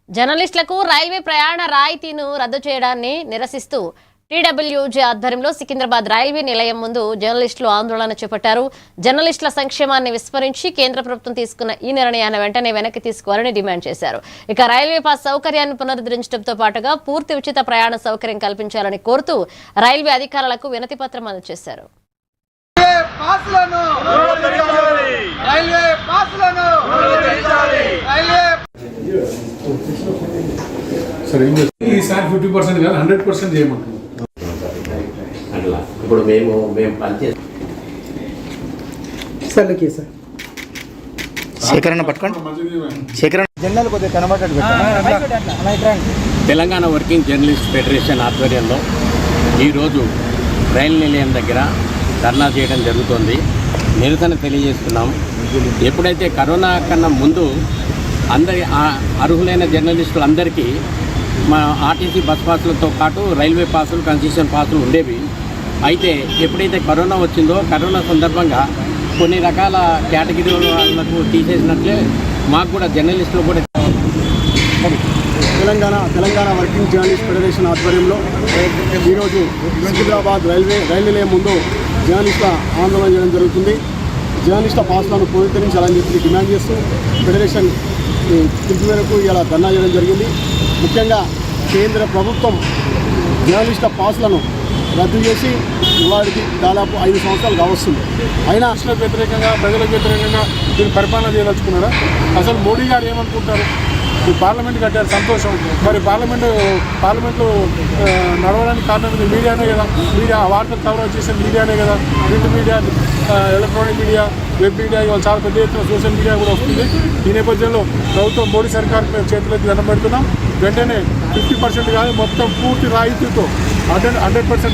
జర్నలిస్టులకు రైల్వే ప్రయాణ రాయితీను రద్దు చేయడాన్ని నిరసిస్తూ టీడబ్ల్యూజే ఆధ్వర్యంలో సికింద్రాబాద్ రైల్వే నిలయం ముందు జర్నలిస్టులు ఆందోళన చేపట్టారు. జర్నలిస్టుల సంక్షేమాన్ని విస్మరించి కేంద్ర ప్రభుత్వం తీసుకున్న ఈ నిర్ణయాన్ని వెంటనే వెనక్కి తీసుకోవాలని డిమాండ్ చేశారు. ఇక రైల్వే పాస్ సౌకర్యాన్ని పునరుద్ధరించడంతో పాటుగా పూర్తి ఉచిత ప్రయాణ సౌకర్యం కల్పించాలని కోరుతూ రైల్వే అధికారులకు వినతి పత్రం అందజేశారు. ఈసారి 50% కాదు 100% చేయమంటున్నాం. అట్లా ఇప్పుడు మేము పనిచేస్తాం. సేకరణ పట్టుకోండి. సేకరణ జెండాలు కొద్దిగా కనబడ్డట్టు తెలంగాణ వర్కింగ్ జర్నలిస్ట్ ఫెడరేషన్ ఆధ్వర్యంలో ఈరోజు రైలు నిలయం దగ్గర ధర్నా చేయడం జరుగుతుంది. నిరసన తెలియజేస్తున్నాం. ఎప్పుడైతే కరోనా కన్నా ముందు అందరి అర్హులైన జర్నలిస్టులందరికీ మా ఆర్టీసీ బస్ పాసులతో పాటు రైల్వే పాసులు, కన్సెషన్ పాసులు ఉండేవి. అయితే ఎప్పుడైతే కరోనా వచ్చిందో కరోనా సందర్భంగా కొన్ని రకాల కేటగిరీలకు తీసేసినట్లే మాకు కూడా జర్నలిస్టులు కూడా తెలంగాణ వర్కింగ్ జర్నలిస్ట్ ఫెడరేషన్ ఆధ్వర్యంలో ఈరోజు సికింద్రాబాద్ రైలు నిలయం ముందు జర్నలిస్టుల ఆందోళన చేయడం జరుగుతుంది. జర్నలిస్టుల పాసులను పునరుద్ధరించాలని చెప్పి డిమాండ్ చేస్తూ ఫెడరేషన్ పిలుపు మేరకు ఇలా ధర్నా చేయడం జరిగింది. ముఖ్యంగా కేంద్ర ప్రభుత్వం జర్నలిస్టుల పాసులను రద్దు చేసి వారికి దాదాపు 5 సంవత్సరాలు కావస్తుంది. అయినా రాష్ట్రాలకు వ్యతిరేకంగా, ప్రజలకు వ్యతిరేకంగా దీన్ని పరిపాలన చేయదలుచుకున్నారా? అసలు మోడీ గారు ఏమనుకుంటారు? ఈ పార్లమెంట్ కట్టారు, సంతోషం. మరి పార్లమెంట్లో నడవడానికి కారణం మీడియానే కదా. మీడియా వార్తలు కవరేజ్ చేసే మీడియానే కదా. Print media, electronic media, web media, ఇవాళ చాలా పెద్ద ఎత్తున సోషల్ మీడియా కూడా వస్తుంది. ఈ నేపథ్యంలో ప్రభుత్వం మోడీ సర్కార్ చేతులెత్తి దండం పెడుతున్నాం. వెంటనే 50% కాదు, మొత్తం పూర్తి రాయితీతో 100%